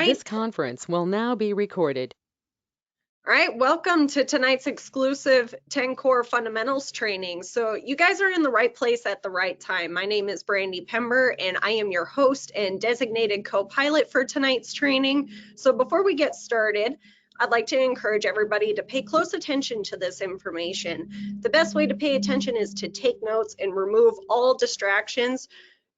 right. This conference will now be recorded. All right, welcome to tonight's exclusive 10 Core Fundamentals training. So you guys are in the right place at the right time. My name is Brandy Pember, and I am your host and designated co-pilot for tonight's training. So before we get started, I'd like to encourage everybody to pay close attention to this information. The best way to pay attention is to take notes and remove all distractions.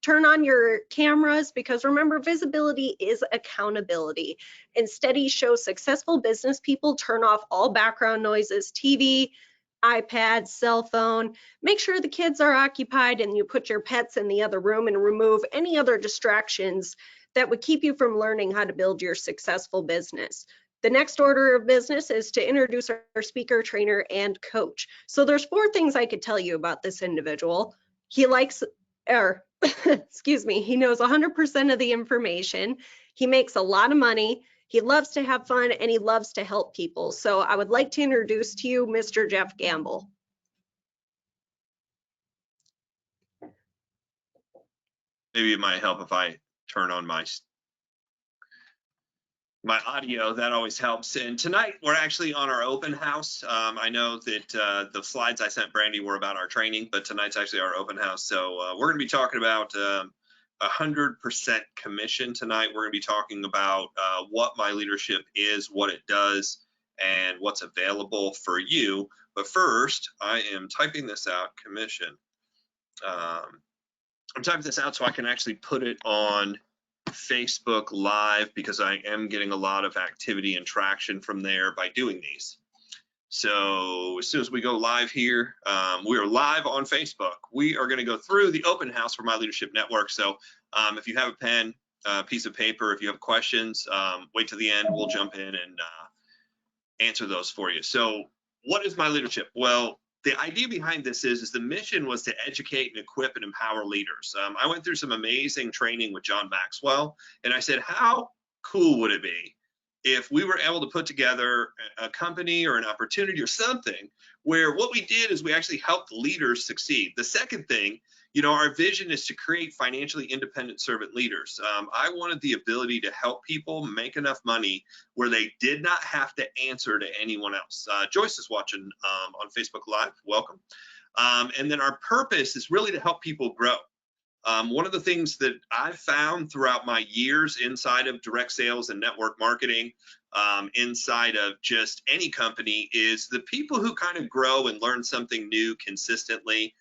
Turn on your cameras because remember, visibility is accountability. And studies show successful business people turn off all background noises, TV, iPad, cell phone. Make sure the kids are occupied and you put your pets in the other room and remove any other distractions that would keep you from learning how to build your successful business. The next order of business is to introduce our speaker, trainer, and coach. So there's 4 things I could tell you about this individual. He likes, excuse me, he knows 100% of the information. He makes a lot of money. He loves to have fun and he loves to help people. So I would like to introduce to you Mr. Jeff Gamble. Maybe it might help if I turn on my audio. That always helps. And tonight we're actually on our open house. I know that the slides I sent Brandy were about our training, but tonight's actually our open house. So we're going to be talking about 100% commission tonight. We're going to be talking about what My Leadership is, what it does, and what's available for you. But first, I am typing this out, commission. I'm typing this out so I can actually put it on Facebook Live because I am getting a lot of activity and traction from there by doing these. So as soon as we go live here, we are live on Facebook. We are going to go through the open house for My Leadership Network. So if you have a pen, piece of paper, if you have questions, wait till the end. We'll jump in and answer those for you. So what is My Leadership? Well, the idea behind this is the mission was to educate and equip and empower leaders. I went through some amazing training with John Maxwell, and I said, how cool would it be if we were able to put together a company or an opportunity or something where what we did is we actually helped leaders succeed. The second thing, you know, our vision is to create financially independent servant leaders. I wanted the ability to help people make enough money where they did not have to answer to anyone else. Joyce is watching on Facebook Live, welcome. And then our purpose is really to help people grow. One of the things that I've found throughout my years inside of direct sales and network marketing, inside of just any company, is the people who kind of grow and learn something new consistently,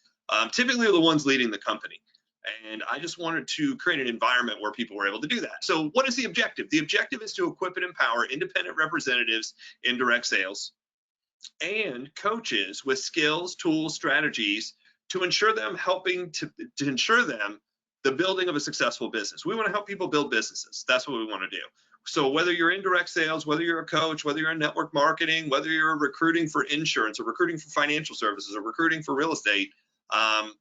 typically are the ones leading the company. And I just wanted to create an environment where people were able to do that. So what is the objective? The objective is to equip and empower independent representatives in direct sales and coaches with skills, tools, strategies to ensure them to ensure them the building of a successful business. We want to help people build businesses. That's what we want to do. So whether you're in direct sales, whether you're a coach, whether you're in network marketing, whether you're recruiting for insurance or recruiting for financial services or recruiting for real estate,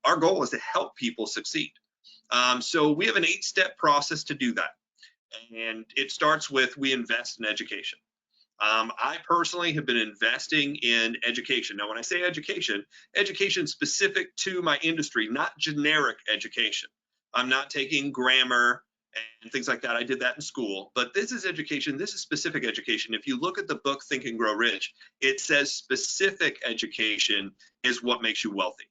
our goal is to help people succeed. So we have an 8-step process to do that. And it starts with we invest in education. I personally have been investing in education. Now, when I say education, education specific to my industry, not generic education. I'm not taking grammar and things like that. I did that in school, but this is education. This is specific education. If you look at the book, Think and Grow Rich, it says specific education is what makes you wealthy.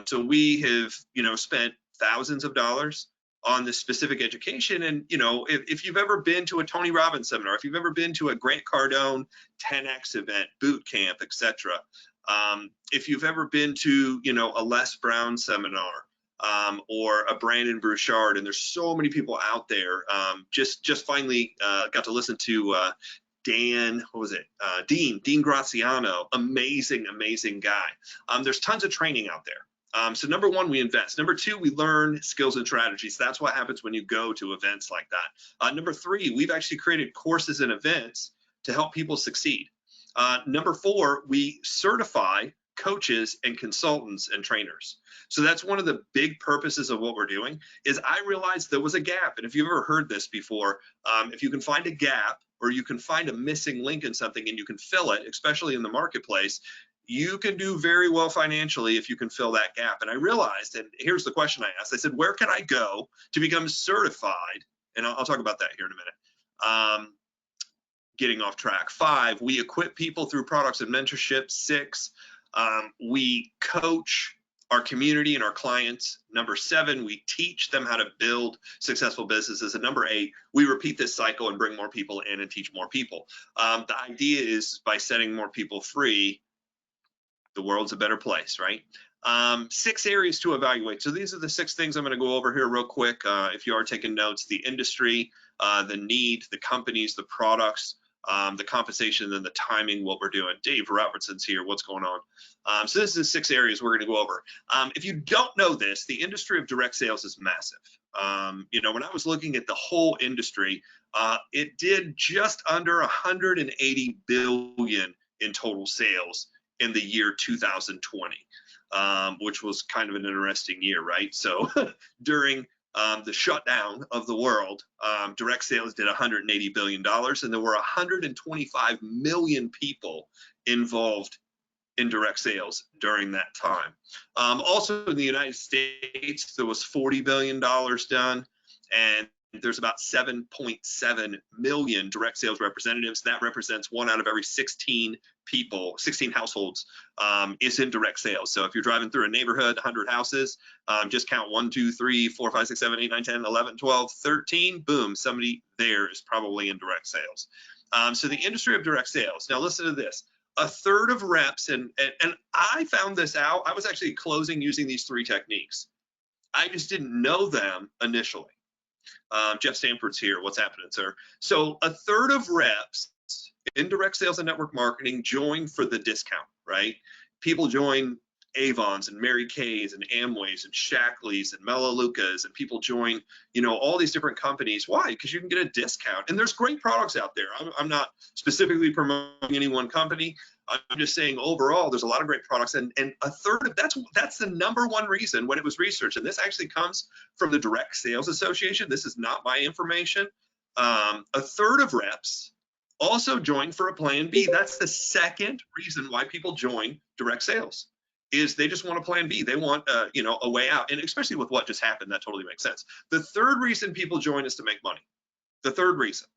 So we have, you know, spent thousands of dollars on this specific education. And, you know, if you've ever been to a Tony Robbins seminar, if you've ever been to a Grant Cardone 10X event, boot camp, etc., if you've ever been to, you know, a Les Brown seminar or a Brandon Burchard, and there's so many people out there, just finally got to listen to Dean Graziano, amazing guy. There's tons of training out there. So number one, we invest. Number two, we learn skills and strategies. That's what happens when you go to events like that. Number three, we've actually created courses and events to help people succeed. Number four, we certify coaches and consultants and trainers. So that's one of the big purposes of what we're doing. Is I realized there was a gap. And if you've ever heard this before, if you can find a gap or you can find a missing link in something and you can fill it, especially in the marketplace, you can do very well financially if you can fill that gap. And I realized, and here's the question I asked, I said, where can I go to become certified? And I'll talk about that here in a minute. Getting off track. 5, we equip people through products and mentorship. 6, we coach our community and our clients. Number 7, we teach them how to build successful businesses. And number 8, we repeat this cycle and bring more people in and teach more people. The idea is by setting more people free, the world's a better place, right? 6 areas to evaluate. So these are the 6 things I'm going to go over here real quick. If you are taking notes: the industry, the need, the companies, the products, the compensation, and the timing, what we're doing. Dave Robertson's here. What's going on? So this is the 6 areas we're going to go over. If you don't know this, the industry of direct sales is massive. You know, when I was looking at the whole industry, it did just under 180 billion in total sales in the year 2020, which was kind of an interesting year, right? So during the shutdown of the world, direct sales did $180 billion, and there were 125 million people involved in direct sales during that time. Also in the United States, there was $40 billion done, and there's about 7.7 million direct sales representatives. That represents 1 out of every 16 people, 16 households is in direct sales. So if you're driving through a neighborhood, 100 houses, just count 1, 2, 3, 4, 5, 6, 7, 8, 9, 10, 11, 12, 13, boom, somebody there is probably in direct sales. So the industry of direct sales. Now listen to this. A third of reps, and I found this out, I was actually closing using these 3 techniques. I just didn't know them initially. Jeff Stanford's here. What's happening, sir? So a third of reps in direct sales and network marketing join for the discount, right? People join Avons and Mary Kay's and Amway's and Shackley's and Melaleuca's, and people join, you know, all these different companies. Why? Because you can get a discount, and there's great products out there. I'm not specifically promoting any one company. I'm just saying overall, there's a lot of great products, and a third of that's the number one reason when it was researched, and this actually comes from the Direct Sales Association. This is not my information. A third of reps also join for a plan B. That's the second reason why people join direct sales, is they just want a plan B. They want you know, a way out, and especially with what just happened, that totally makes sense. The third reason people join is to make money. The third reason.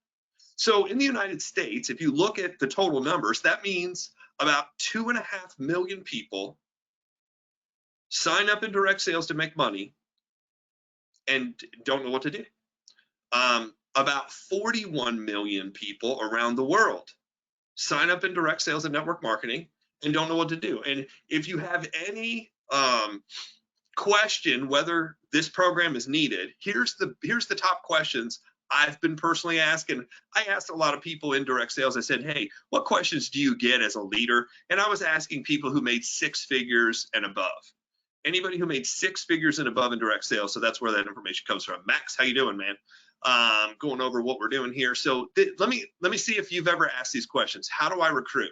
So in the United States, if you look at the total numbers, that means about 2.5 million people sign up in direct sales to make money and don't know what to do. About 41 million people around the world sign up in direct sales and network marketing and don't know what to do. And if you have any question whether this program is needed, here's the top questions I've been personally asking. I asked a lot of people in direct sales. I said, hey, what questions do you get as a leader? And I was asking people who made 6 figures and above. Anybody who made 6 figures and above in direct sales. So that's where that information comes from. Max, how you doing, man? Going over what we're doing here. So let me see if you've ever asked these questions. How do I recruit?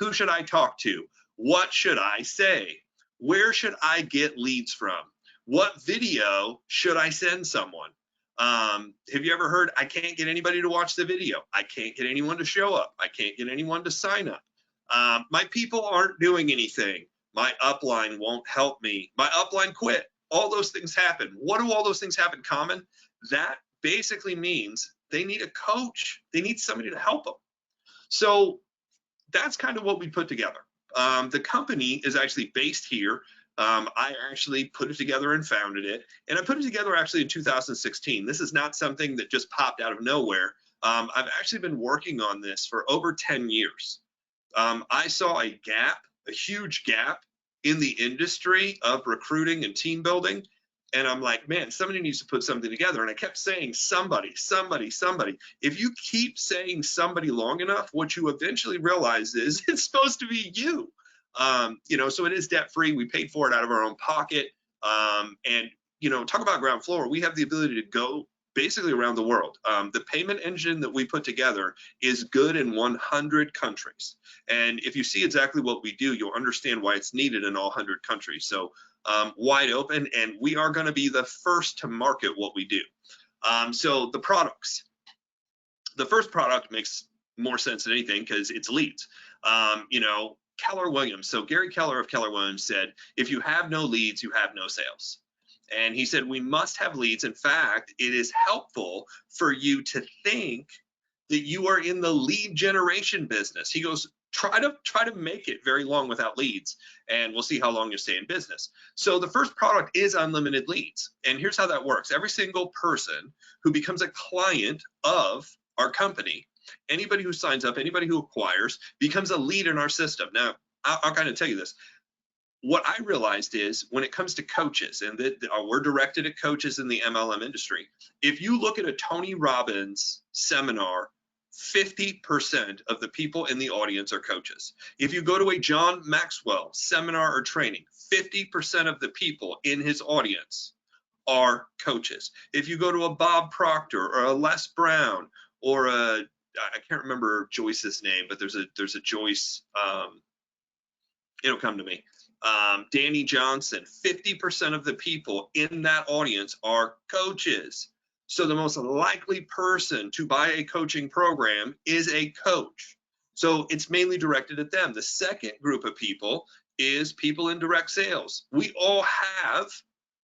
Who should I talk to? What should I say? Where should I get leads from? What video should I send someone? Have you ever heard, I can't get anybody to watch the video. I can't get anyone to show up. I can't get anyone to sign up. My people aren't doing anything. My upline won't help me. My upline quit. All those things happen. What do all those things have in common? That basically means they need a coach. They need somebody to help them. So that's kind of what we put together. The company is actually based here. I actually put it together and founded it. And I put it together actually in 2016. This is not something that just popped out of nowhere. I've actually been working on this for over 10 years. I saw a gap, a huge gap in the industry of recruiting and team building. And I'm like, man, somebody needs to put something together. And I kept saying, somebody, somebody, somebody. If you keep saying somebody long enough, what you eventually realize is it's supposed to be you. You know, so it is debt free. We paid for it out of our own pocket. And, you know, talk about ground floor. We have the ability to go basically around the world. The payment engine that we put together is good in 100 countries. And if you see exactly what we do, you'll understand why it's needed in all 100 countries. So wide open, and we are going to be the first to market what we do. So the products. The first product makes more sense than anything because it's leads. You know, Keller Williams. So Gary Keller of Keller Williams said, if you have no leads, you have no sales. And he said, we must have leads. In fact, it is helpful for you to think that you are in the lead generation business. He goes, try to make it very long without leads, and we'll see how long you stay in business. So the first product is unlimited leads. And here's how that works. Every single person who becomes a client of our company, anybody who signs up, anybody who acquires, becomes a lead in our system. Now, I'll kind of tell you this. What I realized is when it comes to coaches, and we're directed at coaches in the MLM industry, if you look at a Tony Robbins seminar, 50% of the people in the audience are coaches. If you go to a John Maxwell seminar or training, 50% of the people in his audience are coaches. If you go to a Bob Proctor or a Les Brown or I can't remember Joyce's name, but there's a Joyce, it'll come to me. Danny Johnson, 50% of the people in that audience are coaches. So the most likely person to buy a coaching program is a coach. So it's mainly directed at them. The second group of people is people in direct sales. We all have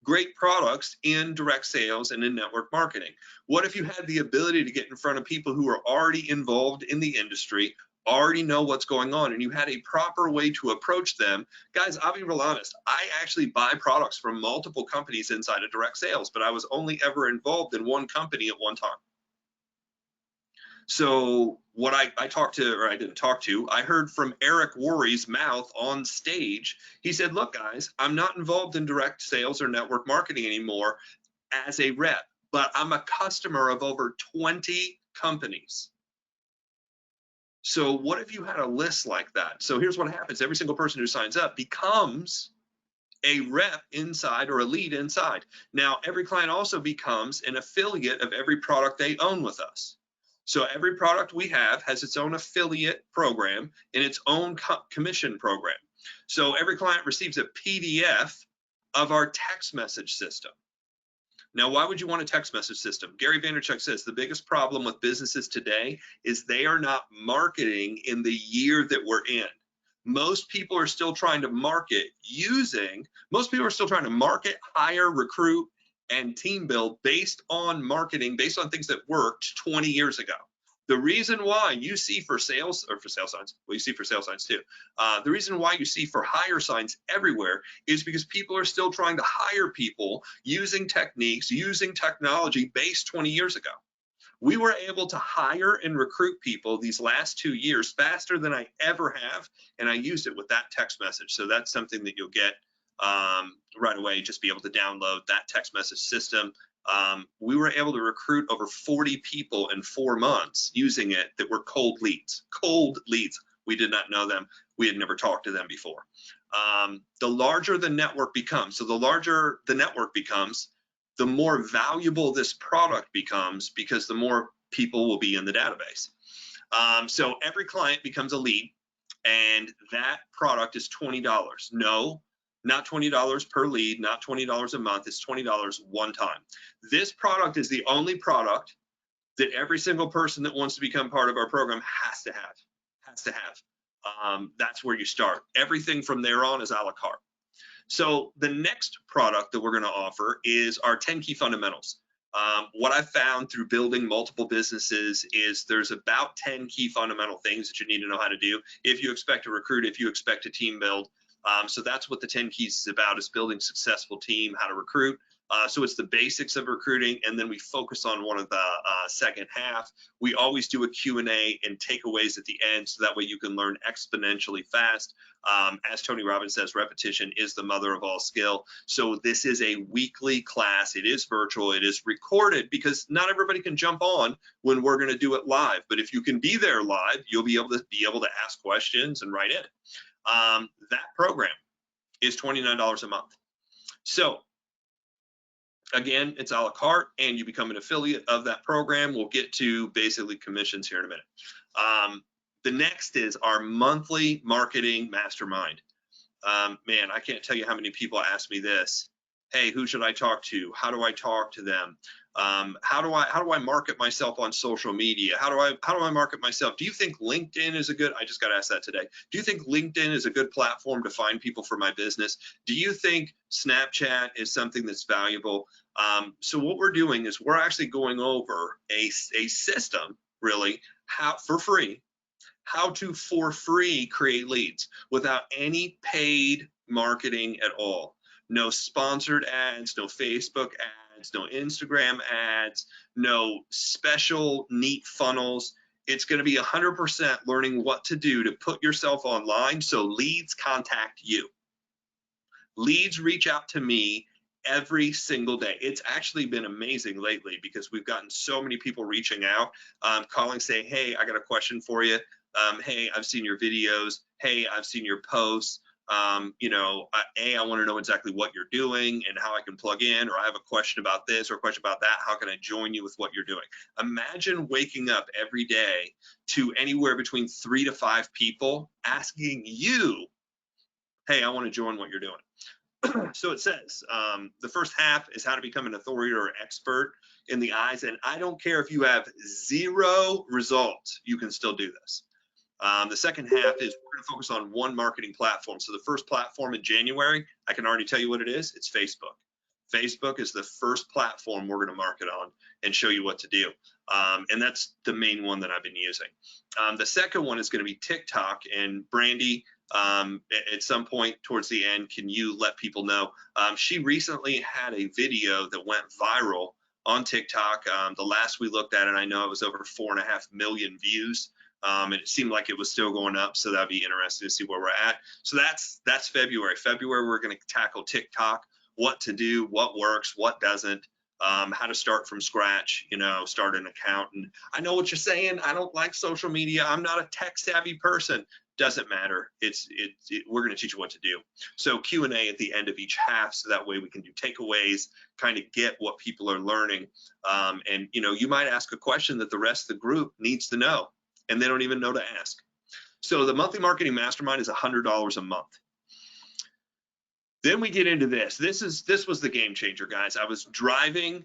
great products in direct sales and in network marketing. What if you had the ability to get in front of people who are already involved in the industry, already know what's going on, and you had a proper way to approach them? Guys, I'll be real honest. I actually buy products from multiple companies inside of direct sales, but I was only ever involved in one company at one time. So what I heard from Eric Worre's mouth on stage. He said, look, guys, I'm not involved in direct sales or network marketing anymore as a rep, but I'm a customer of over 20 companies. So what if you had a list like that? So here's what happens. Every single person who signs up becomes a rep inside or a lead inside. Now, every client also becomes an affiliate of every product they own with us. So every product we have has its own affiliate program and its own commission program. So every client receives a PDF of our text message system. Now, why would you want a text message system? Gary Vaynerchuk says the biggest problem with businesses today is they are not marketing in the year that we're in. Most people are still trying to market, hire, recruit, and team build based on marketing, based on things that worked 20 years ago. The reason why you see for sales signs, well, you see for sales signs too. The reason why you see for hire signs everywhere is because people are still trying to hire people using techniques, using technology based 20 years ago. We were able to hire and recruit people these last 2 years faster than I ever have, and I used it with that text message. So that's something that you'll get right away. Just be able to download that text message system. We were able to recruit over 40 people in 4 months using it that were cold leads. Cold leads. We did not know them. We had never talked to them before. The larger the network becomes, so the larger the network becomes, the more valuable this product becomes because the more people will be in the database. So every client becomes a lead, and that product is $20. No, not $20 per lead, not $20 a month. It's $20 one time. This product is the only product that every single person that wants to become part of our program has to have. That's where you start. Everything from there on is a la carte. So the next product that we're going to offer is our 10 key fundamentals. What I've found through building multiple businesses is there's about 10 key fundamental things that you need to know how to do if you expect to recruit, if you expect to team build. So that's what the 10 keys is about, is building successful team, how to recruit. So it's the basics of recruiting, and then we focus on one of the second half. We always do a Q&A and takeaways at the end, so that way you can learn exponentially fast. As Tony Robbins says, repetition is the mother of all skill. So this is a weekly class. It is virtual. It is recorded because not everybody can jump on when we're going to do it live. But if you can be there live, you'll be able to ask questions and write in. That program is $29 a month. So again, it's a la carte, and you become an affiliate of that program. We'll get to basically commissions here in a minute. The next is our monthly marketing mastermind. Man, I can't tell you how many people ask me this. Hey, who should I talk to? How do I talk to them? How do I market myself on social media? How do I market myself? Do you think LinkedIn is a good, I just got asked that today. Do you think LinkedIn is a good platform to find people for my business? Do you think Snapchat is something that's valuable? So what we're doing is we're actually going over a system really, how for free, how to for free create leads without any paid marketing at all. No sponsored ads, no Facebook ads, no Instagram ads, no special neat funnels. It's going to be 100% learning what to do to put yourself online so leads contact you. Leads reach out to me every single day. It's actually been amazing lately because we've gotten so many people reaching out, calling, saying, hey, I got a question for you. Hey, I've seen your videos. Hey, I've seen your posts. You know, I want to know exactly what you're doing and how I can plug in, or I have a question about this or a question about that. How can I join you with what you're doing? Imagine waking up every day to anywhere between 3 to 5 people asking you, hey, I want to join what you're doing. So it says the first half is how to become an authority or expert in the eyes. And I don't care if you have 0 results, you can still do this. The second half is we're going to focus on one marketing platform. So the first platform in January, I can already tell you what it is. It's Facebook. Facebook is the first platform we're going to market on and show you what to do. And that's the main one that I've been using. The second one is going to be TikTok. And Brandy, at some point towards the end, can you let people know? She recently had a video that went viral on TikTok. The last we looked at it, I know it was over 4.5 million views. And it seemed like it was still going up, so that'd be interesting to see where we're at. So that's February. February, we're going to tackle TikTok, what to do, what works, what doesn't, how to start from scratch, you know, start an account. And I know what you're saying. I don't like social media. I'm not a tech savvy person. Doesn't matter. We're going to teach you what to do. So Q&A at the end of each half, so that way we can do takeaways, kind of get what people are learning. And you know, you might ask a question that the rest of the group needs to know, and they don't even know to ask. So the monthly marketing mastermind is $100 a month. Then we get into this. This was the game changer, guys. I was driving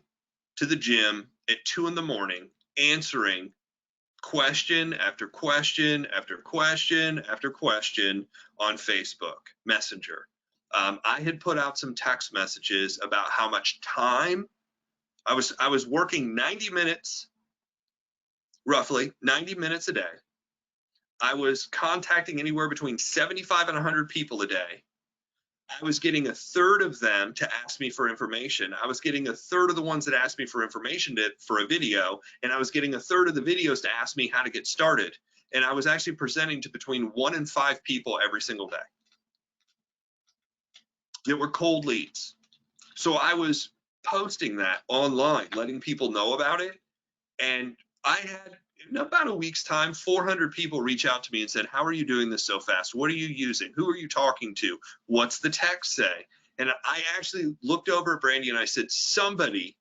to the gym at 2 in the morning, answering question after question after question after question on Facebook Messenger. I had put out some text messages about how much time I was working 90 minutes, roughly 90 minutes a day. I was contacting anywhere between 75 and 100 people a day. I was getting a third of them to ask me for information. I was getting a third of the ones that asked me for information for a video, and I was getting a third of the videos to ask me how to get started. And I was actually presenting to between 1 and 5 people every single day that were cold leads. So I was posting that online, letting people know about it. And I had, in about a week's time, 400 people reach out to me and said, how are you doing this so fast? What are you using? Who are you talking to? What's the text say? And I actually looked over at Brandy and I said, somebody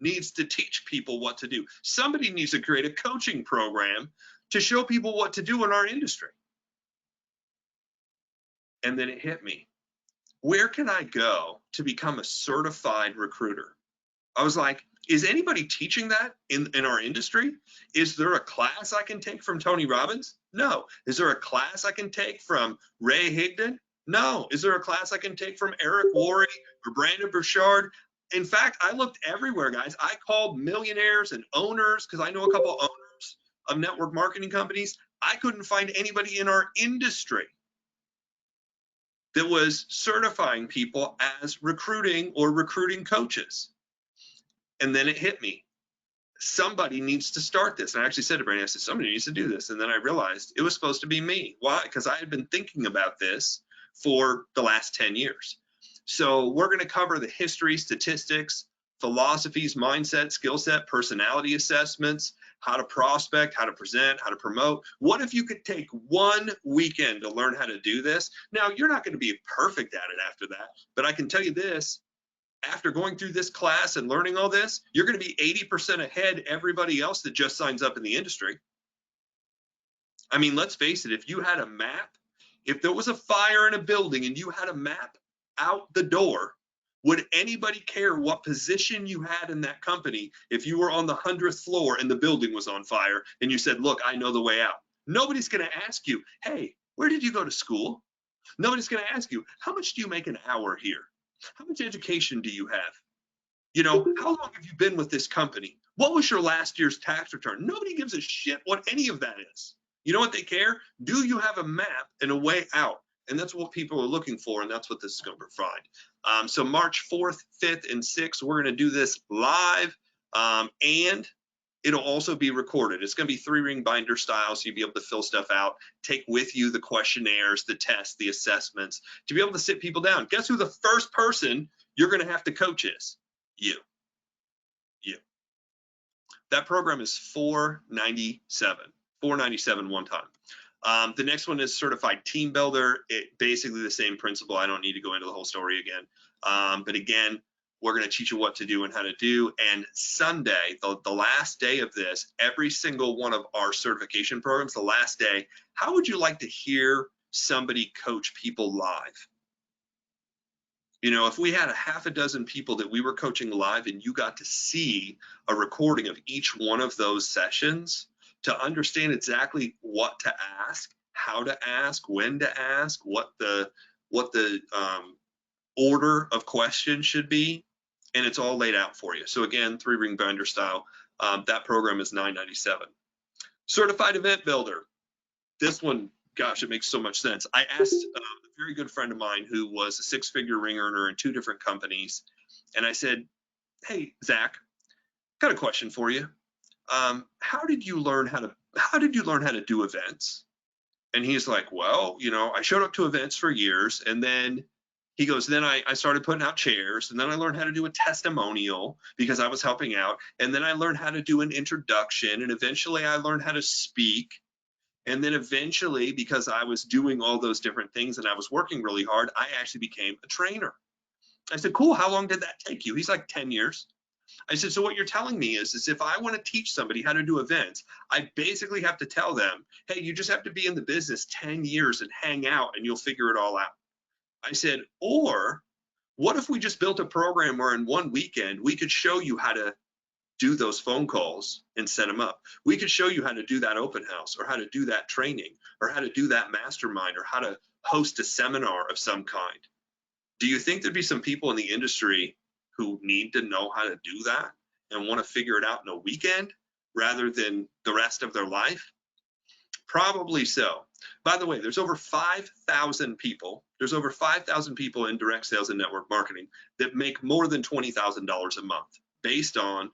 needs to teach people what to do. Somebody needs to create a coaching program to show people what to do in our industry. And then it hit me. Where can I go to become a certified recruiter? I was like, is anybody teaching that in our industry? Is there a class I can take from Tony Robbins? No. Is there a class I can take from Ray Higdon? No. Is there a class I can take from Eric Worre or Brandon Burchard? In fact, I looked everywhere, guys. I called millionaires and owners, because I know a couple owners of network marketing companies. I couldn't find anybody in our industry that was certifying people as recruiting or recruiting coaches. And then it hit me. Somebody needs to start this. And I actually said to Brandy, I said, somebody needs to do this. And then I realized it was supposed to be me. Why? Because I had been thinking about this for the last 10 years. So we're going to cover the history, statistics, philosophies, mindset, skill set, personality assessments, how to prospect, how to present, how to promote. What if you could take one weekend to learn how to do this? Now, you're not going to be perfect at it after that, but I can tell you this. After going through this class and learning all this, you're going to be 80% ahead everybody else that just signs up in the industry. I mean, let's face it, if you had a map, if there was a fire in a building and you had a map out the door, would anybody care what position you had in that company if you were on the 100th floor and the building was on fire and you said, look, I know the way out? Nobody's going to ask you, hey, where did you go to school? Nobody's going to ask you, how much do you make an hour here? How much education do you have? You know, how long have you been with this company? What was your last year's tax return? Nobody gives a shit what any of that is. You know what they care? Do you have a map and a way out? And that's what people are looking for, and that's what this is going to provide. So March 4th, 5th, and 6th, we're going to do this live, and it'll also be recorded. It's going to be 3-ring binder style, so you'll be able to fill stuff out, take with you the questionnaires, the tests, the assessments, to be able to sit people down. Guess who the first person you're going to have to coach is? You. That program is $497 one time. The next one is Certified Team Builder. Basically the same principle. I don't need to go into the whole story again. But again, we're going to teach you what to do and how to do. And Sunday, the last day of this, every single one of our certification programs, the last day, how would you like to hear somebody coach people live? You know, if we had a half a dozen people that we were coaching live and you got to see a recording of each one of those sessions to understand exactly what to ask, how to ask, when to ask, what the order of questions should be, and it's all laid out for you. So again, 3-ring binder style. That program is $997. Certified Event Builder. This one, gosh, it makes so much sense. I asked a very good friend of mine who was a 6-figure ring earner in 2 different companies, and I said, "Hey, Zach, got a question for you. How did you learn how to do events?" And he's like, "Well, you know, I showed up to events for years, and then," he goes, "then I started putting out chairs, and then I learned how to do a testimonial because I was helping out, and then I learned how to do an introduction, and eventually I learned how to speak. And then eventually, because I was doing all those different things and I was working really hard, I actually became a trainer." I said, "Cool, how long did that take you?" He's like, 10 years. I said, "So what you're telling me is if I want to teach somebody how to do events, I basically have to tell them, hey, you just have to be in the business 10 years and hang out and you'll figure it all out." I said, "Or what if we just built a program where in one weekend we could show you how to do those phone calls and set them up. We could show you how to do that open house or how to do that training or how to do that mastermind or how to host a seminar of some kind." Do you think there'd be some people in the industry who need to know how to do that and want to figure it out in a weekend rather than the rest of their life? Probably so. By the way, there's over 5,000 people. There's over 5,000 people in direct sales and network marketing that make more than $20,000 a month based on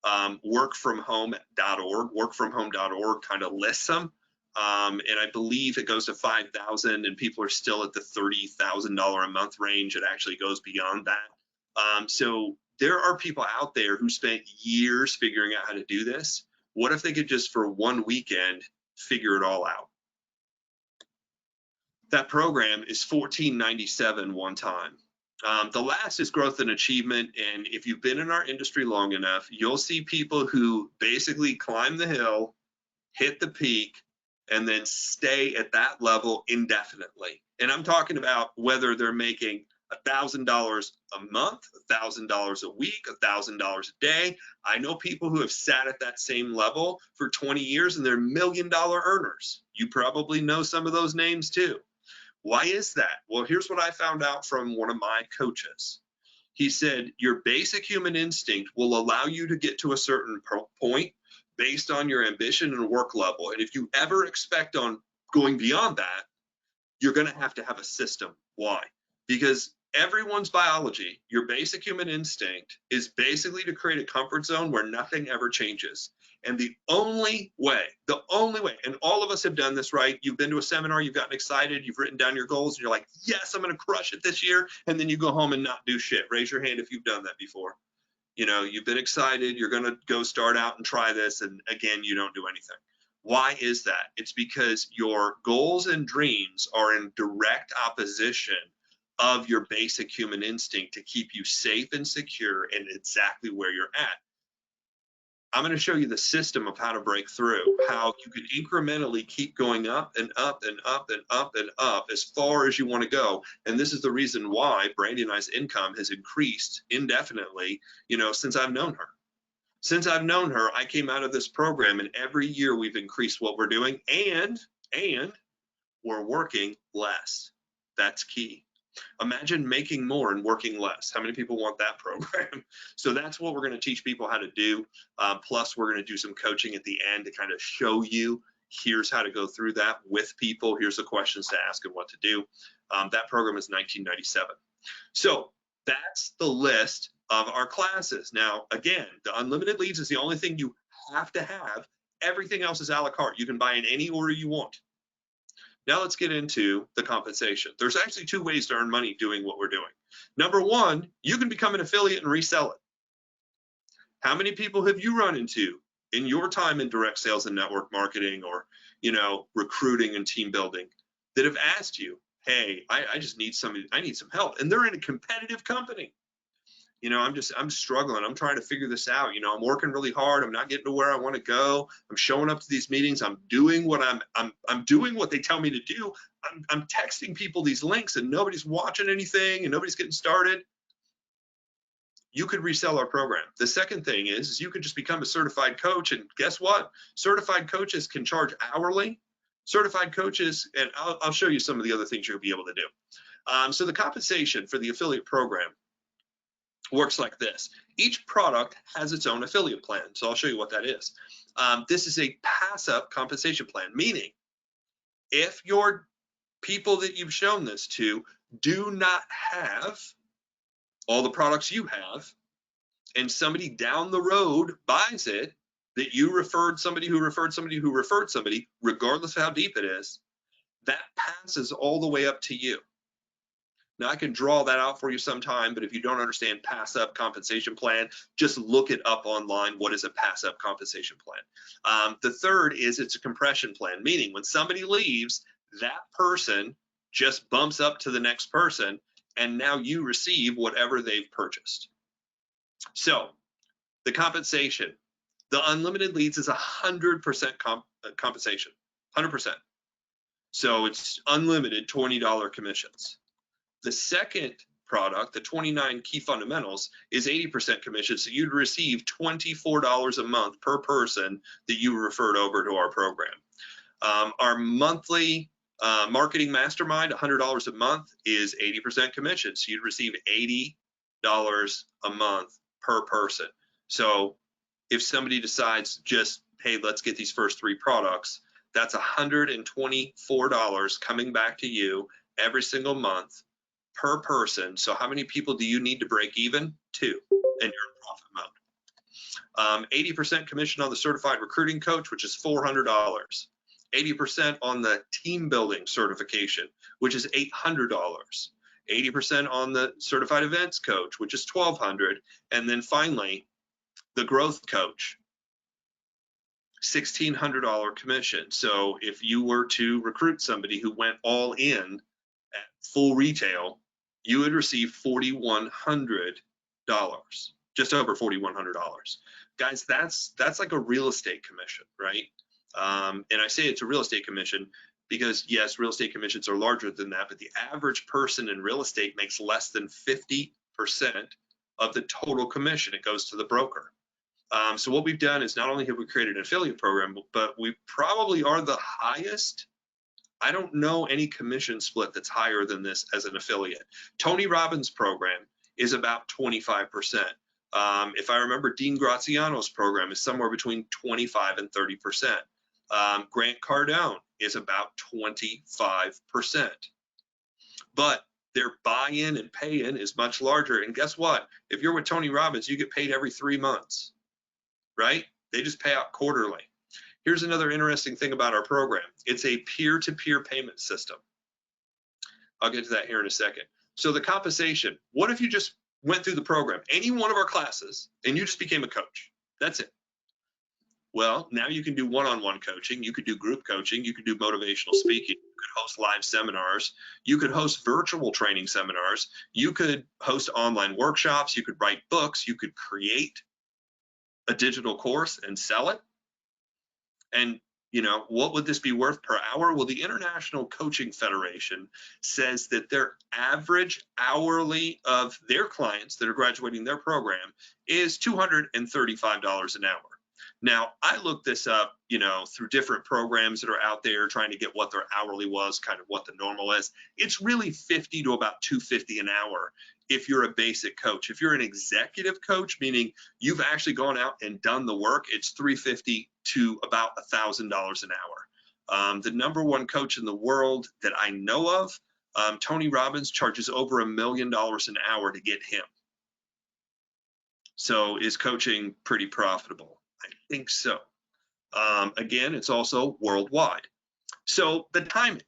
workfromhome.org. Workfromhome.org kind of lists them. And I believe it goes to 5,000 and people are still at the $30,000 a month range. It actually goes beyond that. So there are people out there who spent years figuring out how to do this. What if they could just for one weekend figure it all out? That program is $1497 one time. The last is growth and achievement. And if you've been in our industry long enough, you'll see people who basically climb the hill, hit the peak, and then stay at that level indefinitely. And I'm talking about whether they're making $1,000 a month, $1,000 a week, $1,000 a day. I know people who have sat at that same level for 20 years and they're $1 million earners. You probably know some of those names too. Why is that? Well, here's what I found out from one of my coaches. He said, your basic human instinct will allow you to get to a certain point based on your ambition and work level. And if you ever expect on going beyond that, you're going to have a system. Why? Because everyone's biology, your basic human instinct is basically to create a comfort zone where nothing ever changes. And the only way, and all of us have done this, right? You've been to a seminar, you've gotten excited, you've written down your goals, and you're like, yes, I'm going to crush it this year. And then you go home and not do shit. Raise your hand if you've done that before. You know, you've been excited, you're going to go start out and try this, and again, you don't do anything. Why is that? It's because your goals and dreams are in direct opposition of your basic human instinct to keep you safe and secure and exactly where you're at. I'm going to show you the system of how to break through, how you can incrementally keep going up and up and up and up and up as far as you want to go. And this is the reason why Brandy and I's income has increased indefinitely, you know, since I've known her. Since I've known her, I came out of this program and every year we've increased what we're doing and we're working less. That's key. Imagine making more and working less. How many people want that program? So that's what we're going to teach people how to do. Plus, we're going to do some coaching at the end to kind of show you, here's how to go through that with people. Here's the questions to ask and what to do. That program is $19.97. So that's the list of our classes. Now, again, the unlimited leads is the only thing you have to have. Everything else is a la carte. You can buy in any order you want. Now let's get into the compensation. There's actually two ways to earn money doing what we're doing. Number one, you can become an affiliate and resell it. How many people have you run into in your time in direct sales and network marketing, or, you know, recruiting and team building, that have asked you, hey, I just need somebody, I need some help, and they're in a competitive company. You know, I'm struggling. I'm trying to figure this out. You know, I'm working really hard. I'm not getting to where I want to go. I'm showing up to these meetings. I'm doing what I'm doing what they tell me to do. I'm texting people these links and nobody's watching anything and nobody's getting started. You could resell our program. The second thing is you could just become a certified coach, and guess what? Certified coaches can charge hourly. Certified coaches, and I'll show you some of the other things you'll be able to do. So the compensation for the affiliate program works like this. Each product has its own affiliate plan. So I'll show you what that is. This is a pass-up compensation plan, meaning if your people that you've shown this to do not have all the products you have, and somebody down the road buys it, that you referred somebody who referred somebody who referred somebody, regardless of how deep it is, that passes all the way up to you. Now, I can draw that out for you sometime, but if you don't understand pass-up compensation plan, just look it up online. What is a pass-up compensation plan? The third is it's a compression plan, meaning when somebody leaves, that person just bumps up to the next person, and now you receive whatever they've purchased. So the compensation, the unlimited leads is 100% compensation, 100%. So it's unlimited $20 commissions. The second product, the 29 key fundamentals, is 80% commission. So you'd receive $24 a month per person that you referred over to our program. Our monthly marketing mastermind, $100 a month, is 80% commission. So you'd receive $80 a month per person. So if somebody decides just, hey, let's get these first three products, that's $124 coming back to you every single month per person. So how many people do you need to break even? 2, and you're in profit mode. 80% commission on the certified recruiting coach, which is $400. 80% on the team building certification, which is $800. 80% on the certified events coach, which is $1,200. And then finally, the growth coach, $1,600 commission. So if you were to recruit somebody who went all in at full retail, you would receive $4,100, just over $4,100. Guys, that's like a real estate commission, right? And I say it's a real estate commission because, yes, real estate commissions are larger than that, but the average person in real estate makes less than 50% of the total commission. It goes to the broker. So what we've done is not only have we created an affiliate program, but we probably are the highest. I don't know any commission split that's higher than this as an affiliate. Tony Robbins' program is about 25%. If I remember, Dean Graziano's program is somewhere between 25 and 30%. Grant Cardone is about 25%. But their buy-in and pay-in is much larger. And guess what? If you're with Tony Robbins, you get paid every 3 months, right? They just pay out quarterly. Here's another interesting thing about our program. It's a peer-to-peer payment system. I'll get to that here in a second. So the compensation, what if you just went through the program, any one of our classes, and you just became a coach? That's it. Well, now you can do one-on-one coaching. You could do group coaching. You could do motivational speaking. You could host live seminars. You could host virtual training seminars. You could host online workshops. You could write books. You could create a digital course and sell it. And, you know, what would this be worth per hour? Well, the International Coaching Federation says that their average hourly of their clients that are graduating their program is $235 an hour. Now, I looked this up, through different programs that are out there trying to get what their hourly was, kind of what the normal is. It's really 50 to about 250 an hour if you're a basic coach. If you're an executive coach, meaning you've actually gone out and done the work, it's 350 to about $1,000 an hour. The number one coach in the world that I know of, Tony Robbins, charges over $1 million an hour to get him. So is coaching pretty profitable? I think so. Again, it's also worldwide. So the timing.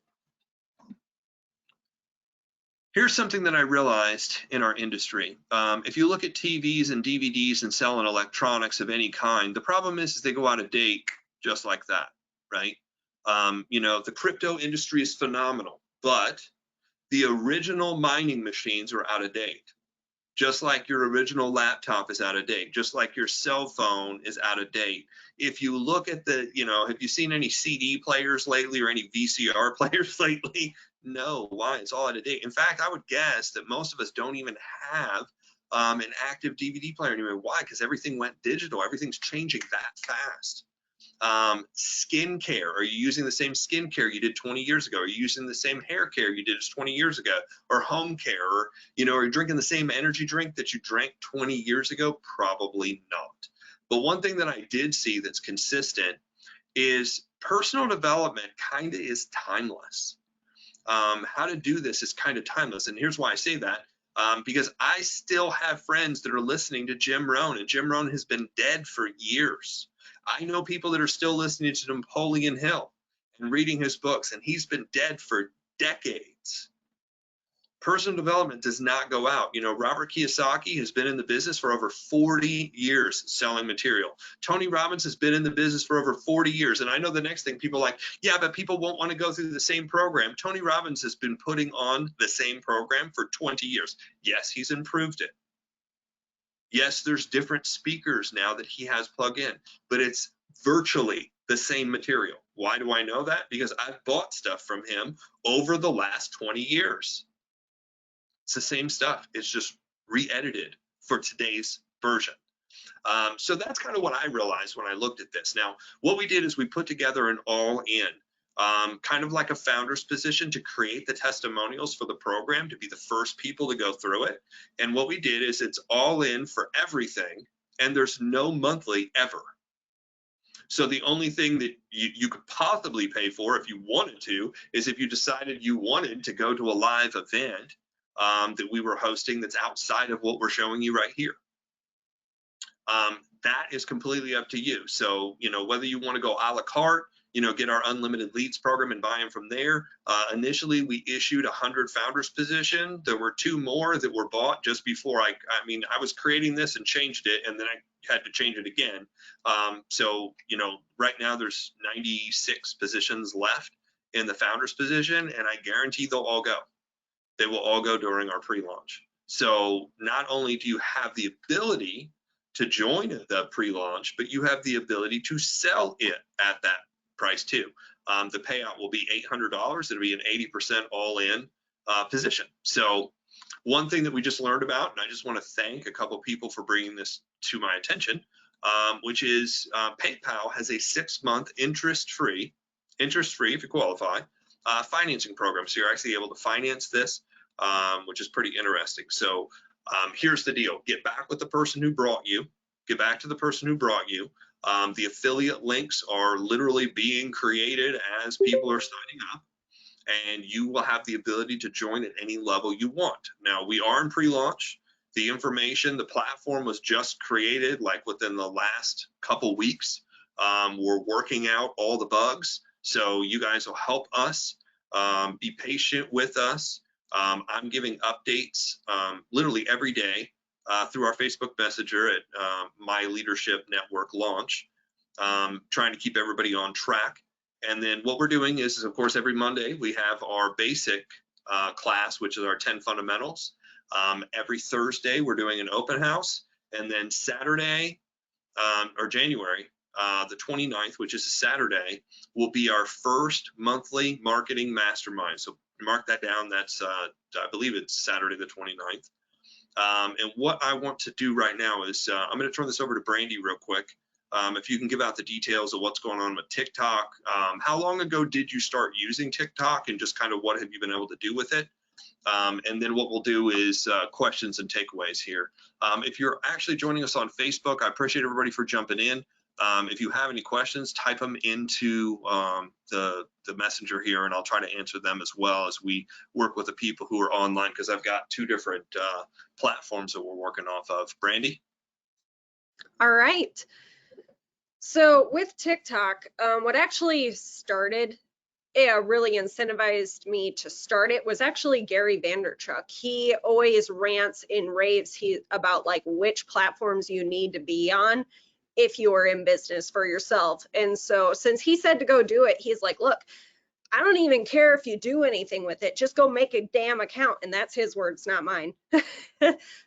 Here's something that I realized in our industry. If you look at TVs and DVDs and selling electronics of any kind, the problem is they go out of date just like that, right? The crypto industry is phenomenal, but the original mining machines are out of date. Just like your original laptop is out of date, just like your cell phone is out of date. If you look at have you seen any CD players lately or any VCR players lately? No, why? It's all out of date. In fact, I would guess that most of us don't even have an active DVD player anymore. Why? Because everything went digital. Everything's changing that fast. Skincare. Are you using the same skincare you did 20 years ago? Are you using the same hair care you did 20 years ago? Or home care? Or, are you drinking the same energy drink that you drank 20 years ago? Probably not. But one thing that I did see that's consistent is personal development kind of is timeless. How to do this is kind of timeless. And here's why I say that. Because I still have friends that are listening to Jim Rohn, and Jim Rohn has been dead for years. I know people that are still listening to Napoleon Hill and reading his books, and he's been dead for decades. Personal development does not go out. Robert Kiyosaki has been in the business for over 40 years selling material. Tony Robbins has been in the business for over 40 years. And I know the next thing people are like, yeah, but people won't want to go through the same program. Tony Robbins has been putting on the same program for 20 years. Yes, he's improved it. Yes, there's different speakers now that he has plugged in, but it's virtually the same material. Why do I know that? Because I've bought stuff from him over the last 20 years. It's the same stuff. It's just re-edited for today's version. So that's kind of what I realized when I looked at this. Now, what we did is we put together an all-in, kind of like a founder's position to create the testimonials for the program, to be the first people to go through it. And what we did is it's all in for everything, and there's no monthly ever. So the only thing that you could possibly pay for if you wanted to is if you decided you wanted to go to a live event that we were hosting that's outside of what we're showing you right here. That is completely up to you. So, whether you want to go a la carte, get our unlimited leads program and buy them from there. Initially, we issued 100 founders position. There were 2 more that were bought just before I was creating this and changed it, and then I had to change it again. So, right now there's 96 positions left in the founders position, and I guarantee they'll all go. They will all go during our pre-launch. So not only do you have the ability to join the pre-launch, but you have the ability to sell it at that price too. The payout will be $800. It'll be an 80% all-in position. So one thing that we just learned about, and I just want to thank a couple people for bringing this to my attention, which is PayPal has a 6-month interest-free if you qualify, financing program. So you're actually able to finance this, which is pretty interesting. So here's the deal. Get back with the person who brought you. Get back to the person who brought you. The affiliate links are literally being created as people are signing up, and you will have the ability to join at any level you want. Now, we are in pre-launch. The information, the platform was just created like within the last couple weeks. We're working out all the bugs. So you guys will help us, be patient with us. I'm giving updates literally every day through our Facebook Messenger at My Leadership Network launch, trying to keep everybody on track. And then what we're doing is, of course, every Monday we have our basic class, which is our 10 fundamentals. Every Thursday we're doing an open house, and then Saturday or January, the 29th, which is a Saturday, will be our first monthly marketing mastermind. So mark that down. That's, I believe it's Saturday the 29th. And what I want to do right now is I'm going to turn this over to Brandy real quick. If you can give out the details of what's going on with TikTok. How long ago did you start using TikTok, and just kind of what have you been able to do with it? And then what we'll do is questions and takeaways here. If you're actually joining us on Facebook, I appreciate everybody for jumping in. If you have any questions, type them into the messenger here, and I'll try to answer them as well as we work with the people who are online, because I've got two different platforms that we're working off of. Brandy? All right. So with TikTok, what actually started, really incentivized me to start it was actually Gary Vaynerchuk. He always rants and raves about like which platforms you need to be on if you are in business for yourself. And so since he said to go do it, he's like, look, I don't even care if you do anything with it, just go make a damn account. And that's his words, not mine.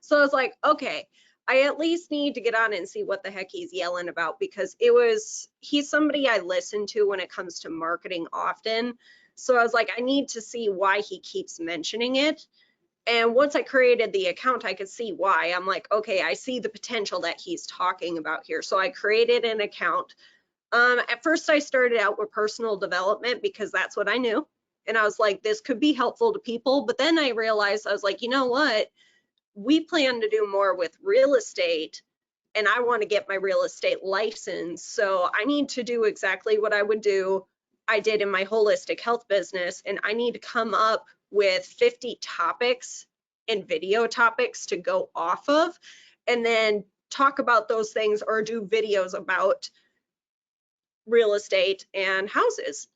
So I was like, okay, I at least need to get on and see what the heck he's yelling about, because he's somebody I listen to when it comes to marketing often. So I was like, I need to see why he keeps mentioning it. And once I created the account, I could see why. I'm like, okay, I see the potential that he's talking about here. So I created an account. At first I started out with personal development because that's what I knew. And I was like, this could be helpful to people. But then I realized, I was like, you know what? We plan to do more with real estate, and I want to get my real estate license. So I need to do exactly what I did in my holistic health business. And I need to come up with 50 topics and video topics to go off of, and then talk about those things or do videos about real estate and houses.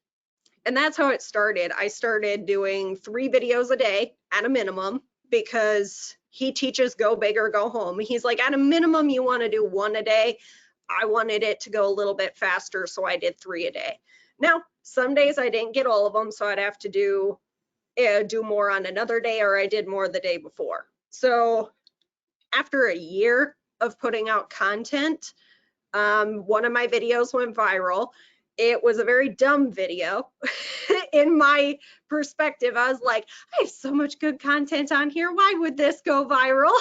And that's how it started. I started doing 3 videos a day at a minimum, because he teaches go big or go home. He's like, at a minimum, you want to do 1 a day. I wanted it to go a little bit faster, so I did 3 a day. Now, some days I didn't get all of them, so I'd have to do more on another day, or I did more the day before. So after a year of putting out content, one of my videos went viral. It was a very dumb video. In my perspective, I was like, I have so much good content on here. Why would this go viral?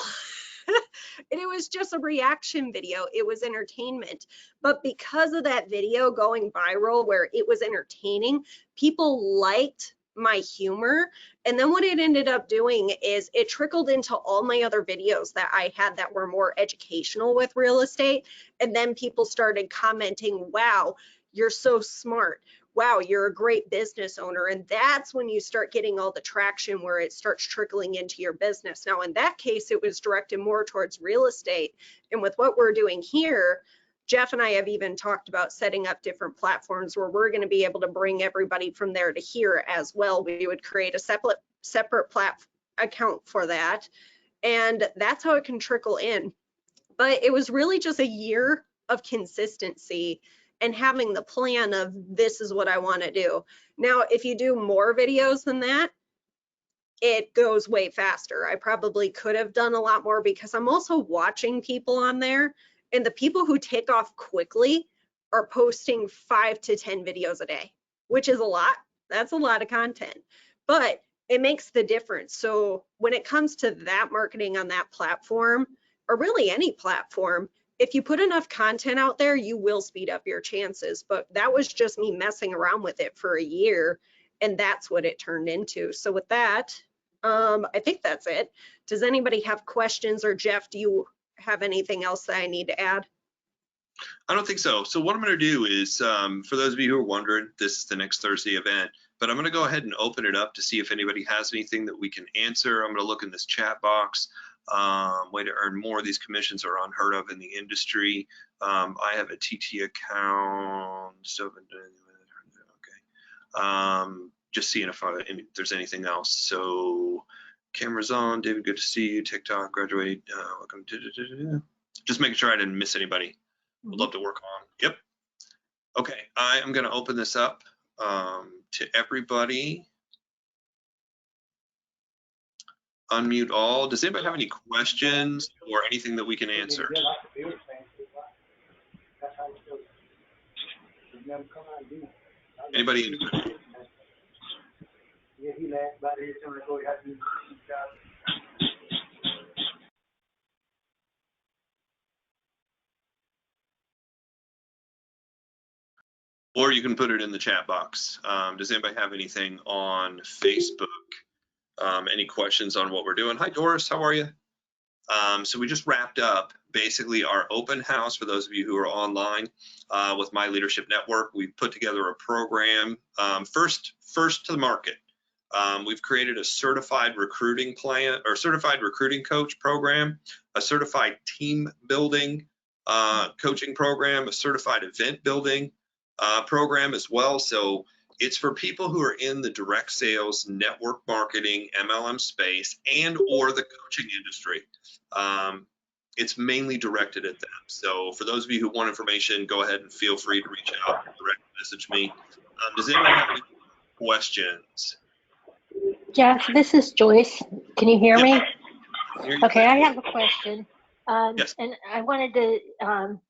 And it was just a reaction video. It was entertainment. But because of that video going viral, where it was entertaining, people liked my humor. And then what it ended up doing is it trickled into all my other videos that I had that were more educational with real estate. And then people started commenting, wow, you're so smart. Wow, you're a great business owner. And that's when you start getting all the traction, where it starts trickling into your business. Now, in that case, it was directed more towards real estate. And with what we're doing here, Jeff and I have even talked about setting up different platforms where we're going to be able to bring everybody from there to here as well. We would create a separate account for that. And that's how it can trickle in. But it was really just a year of consistency and having the plan of, this is what I want to do. Now, if you do more videos than that, it goes way faster. I probably could have done a lot more, because I'm also watching people on there, and the people who take off quickly are posting 5 to 10 videos a day, which is a lot. That's a lot of content, but it makes the difference. So when it comes to that marketing on that platform, or really any platform, if you put enough content out there, you will speed up your chances. But that was just me messing around with it for a year, and that's what it turned into. So with that, I think that's it. Does anybody have questions? Or Jeff, do you have anything else that I need to add? I don't think so. So what I'm going to do is, for those of you who are wondering, this is the next Thursday event, but I'm going to go ahead and open it up to see if anybody has anything that we can answer. I'm going to look in this chat box. Way to earn more. These commissions are unheard of in the industry. I have a TT account. So, okay. Just seeing if there's anything else. So, cameras on. David, good to see you. TikTok, graduate. Welcome. Just making sure I didn't miss anybody. Would love to work on. Yep. Okay. I am going to open this up to everybody. Unmute all. Does anybody have any questions or anything that we can answer? Anybody? Yeah, he laughed about it. Or you can put it in the chat box. Does anybody have anything on Facebook? Any questions on what we're doing? Hi, Doris, how are you? So we just wrapped up basically our open house for those of you who are online with My Leadership Network. We've put together a program, first to the market. We've created a certified recruiting plan or certified recruiting coach program, a certified team building coaching program, a certified event building program as well. So it's for people who are in the direct sales, network marketing, MLM space, and or the coaching industry. It's mainly directed at them. So for those of you who want information, go ahead and feel free to reach out, direct message me. Does anyone have any questions? Jeff, this is Joyce. Can you hear me? Hear you Okay, I clearly. have a question. Yes. And I wanted to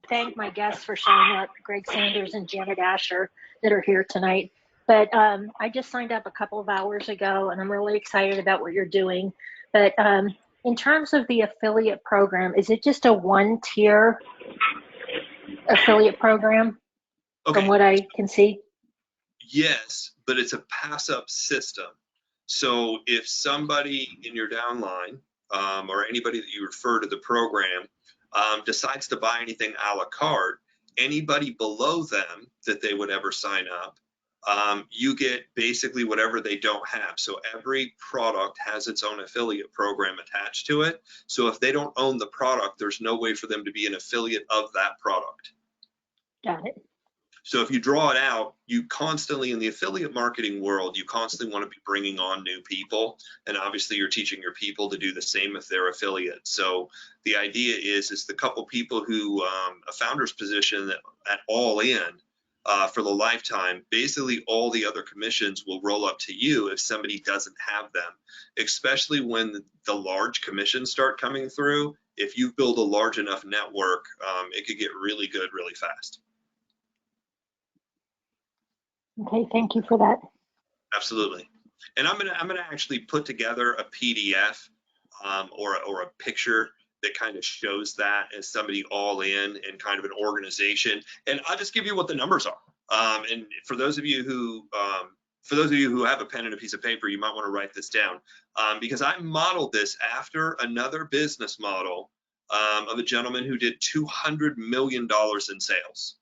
thank my guests for showing up, Greg Sanders and Janet Asher, that are here tonight. But I just signed up a couple of hours ago, and I'm really excited about what you're doing. But in terms of the affiliate program, is it just a one-tier affiliate program Okay. from what I can see? Yes, but it's a pass-up system. So if somebody in your downline or anybody that you refer to the program decides to buy anything a la carte, anybody below them that they would ever sign up, you get basically whatever they don't have. So every product has its own affiliate program attached to it. So if they don't own the product, there's no way for them to be an affiliate of that product. Got it. So if you draw it out, you constantly, in the affiliate marketing world, you constantly want to be bringing on new people. And obviously you're teaching your people to do the same if they're affiliates. So the idea is the couple people who, a founder's position at all in for the lifetime, basically all the other commissions will roll up to you if somebody doesn't have them, especially when the large commissions start coming through. If you build a large enough network, it could get really good really fast. Okay, thank you for that. Absolutely. And I'm gonna actually put together a PDF or a picture that kind of shows that as somebody all in and kind of an organization. And I'll just give you what the numbers are. And for those of you who have a pen and a piece of paper, you might want to write this down because I modeled this after another business model of a gentleman who did $200 million in sales.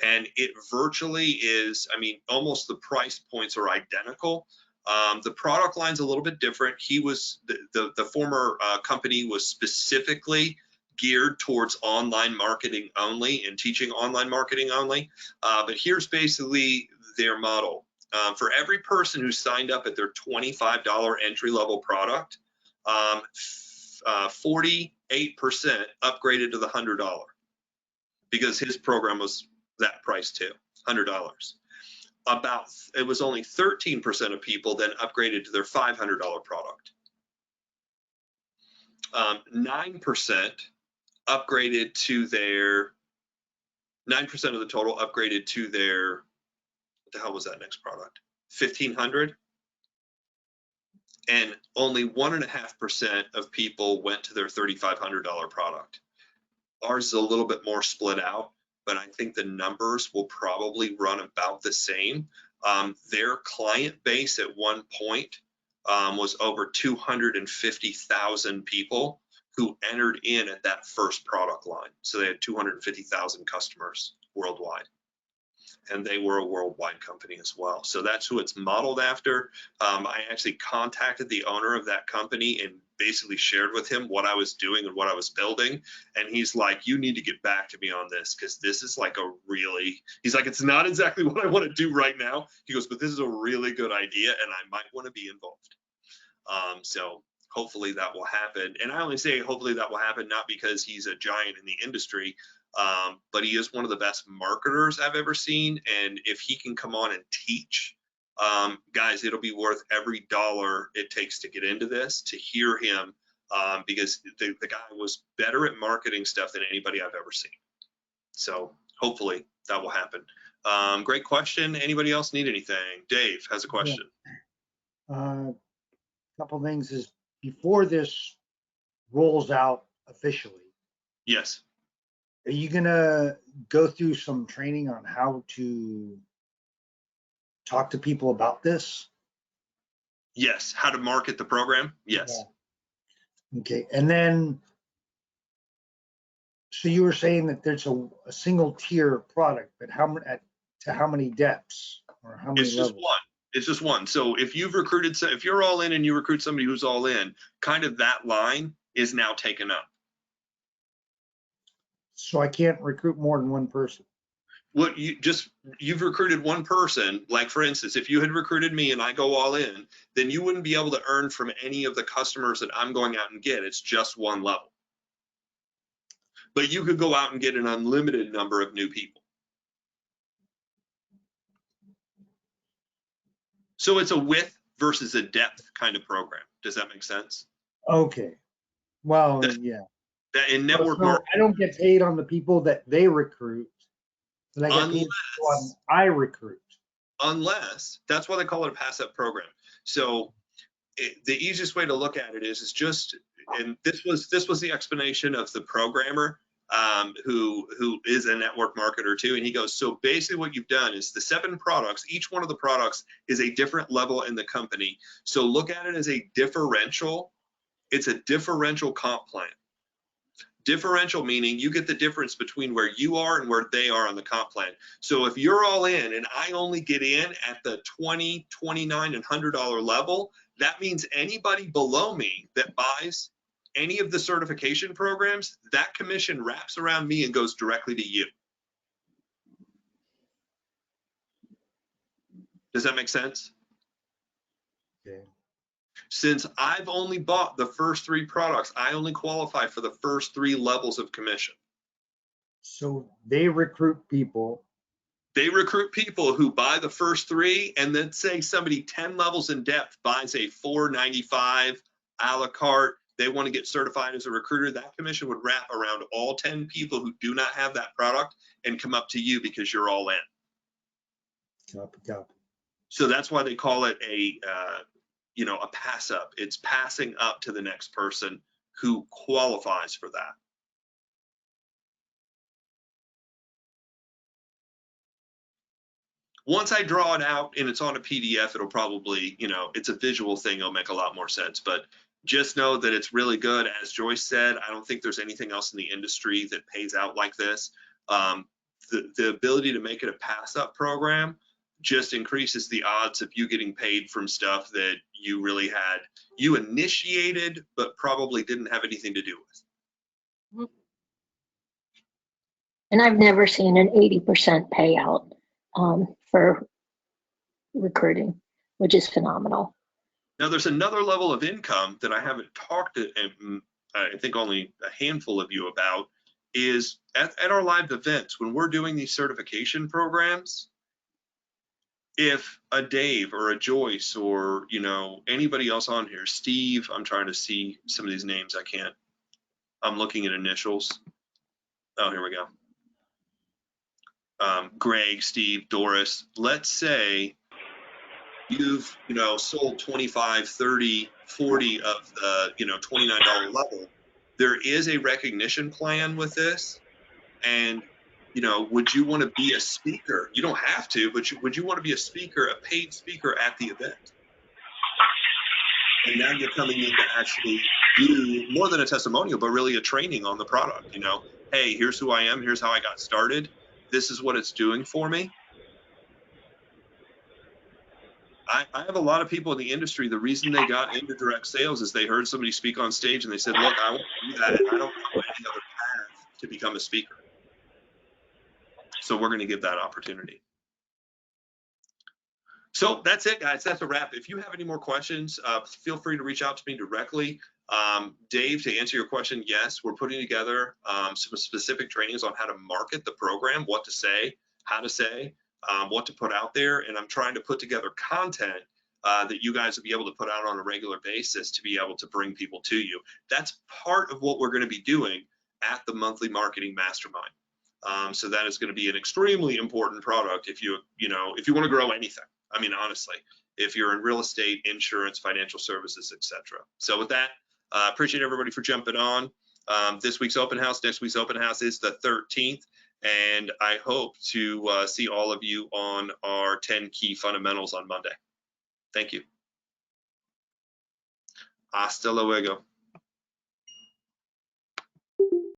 And it virtually is, I mean, almost the price points are identical. The product line's a little bit different. He was, the former company was specifically geared towards online marketing only and teaching online marketing only. But here's basically their model. For every person who signed up at their $25 entry-level product, 48% upgraded to the $100 because his program was that price too, $100. It was only 13% of people then upgraded to their $500 product. 9% upgraded to their, 9% of the total upgraded to their, what the hell was that next product? 1,500. And only 1.5% of people went to their $3,500 product. Ours is a little bit more split out, but I think the numbers will probably run about the same. Their client base at one point was over 250,000 people who entered in at that first product line. So they had 250,000 customers worldwide. And they were a worldwide company as well. So that's who it's modeled after. I actually contacted the owner of that company and basically shared with him what I was doing and what I was building. And he's like, you need to get back to me on this because this is like a really, he's like, it's not exactly what I want to do right now. He goes, but this is a really good idea and I might want to be involved. So hopefully that will happen. And I only say hopefully that will happen, not because he's a giant in the industry, but he is one of the best marketers I've ever seen. And if he can come on and teach, guys, it'll be worth every dollar it takes to get into this, to hear him, because the guy was better at marketing stuff than anybody I've ever seen. So hopefully that will happen. Great question. Anybody else need anything? Dave has a question. Yeah. Couple things is before this rolls out officially. Yes. Are you gonna go through some training on how to talk to people about this? Yes. How to market the program? Yes. Yeah. Okay, and then, so you were saying that there's a single tier product, but to how many depths or how many It's just levels? one. It's just one. So if you've recruited, if you're all in and you recruit somebody who's all in, kind of that line is now taken up. So I can't recruit more than one person. What you've recruited one person, like for instance, if you had recruited me and I go all in, then you wouldn't be able to earn from any of the customers that I'm going out and get. It's just one level. But you could go out and get an unlimited number of new people. So it's a width versus a depth kind of program. Does that make sense? Okay, well, That- yeah. That in network So marketing, I don't get paid on the people that they recruit, but I get paid on unless I recruit. that's why they call it a pass up program. So the easiest way to look at it is just, and this was the explanation of the programmer who is a network marketer too, and he goes, so basically what you've done is the 7 products, each one of the products is a different level in the company. So look at it as a differential. It's a differential comp plan. Differential meaning you get the difference between where you are and where they are on the comp plan. So if you're all in and I only get in at the $20, $29, and $100 level, that means anybody below me that buys any of the certification programs, that commission wraps around me and goes directly to you. Does that make sense? Okay. Since I've only bought the first 3 products, I only qualify for the first 3 levels of commission. So they recruit people. They recruit people who buy the first 3, and then say somebody 10 levels in depth buys a $4.95 a la carte. They want to get certified as a recruiter. That commission would wrap around all 10 people who do not have that product and come up to you because you're all in. Copy, copy. So that's why they call it a pass up. It's passing up to the next person who qualifies for that. Once I draw it out and it's on a PDF, it'll probably, it's a visual thing. It'll make a lot more sense, but just know that it's really good. As Joyce said, I don't think there's anything else in the industry that pays out like this. The ability to make it a pass up program just increases the odds of you getting paid from stuff that you initiated, but probably didn't have anything to do with. And I've never seen an 80% payout for recruiting, which is phenomenal. Now, there's another level of income that I haven't talked to, I think only a handful of you about, is at our live events, when we're doing these certification programs, if a Dave or a Joyce or, anybody else on here, Steve, I'm trying to see some of these names, I'm looking at initials. Oh, here we go. Greg, Steve, Doris, let's say you've, sold 25, 30, 40 of the, $29 level. There is a recognition plan with this. And, would you want to be a speaker? You don't have to, but would you want to be a speaker, a paid speaker at the event? And now you're coming in to actually do more than a testimonial, but really a training on the product. Hey, here's who I am. Here's how I got started. This is what it's doing for me. I have a lot of people in the industry. The reason they got into direct sales is they heard somebody speak on stage and they said, look, I want to do that. And I don't know any other path to become a speaker. So we're going to give that opportunity. So that's it, guys. That's a wrap. If you have any more questions, feel free to reach out to me directly. Dave, to answer your question, yes, we're putting together some specific trainings on how to market the program, what to say, how to say, what to put out there. And I'm trying to put together content that you guys will be able to put out on a regular basis to be able to bring people to you. That's part of what we're going to be doing at the monthly marketing mastermind. So that is going to be an extremely important product if you want to grow anything. I mean, honestly, if you're in real estate, insurance, financial services, etc. So with that, appreciate everybody for jumping on. This week's open house, next week's open house is the 13th. And I hope to see all of you on our 10 key fundamentals on Monday. Thank you. Hasta luego.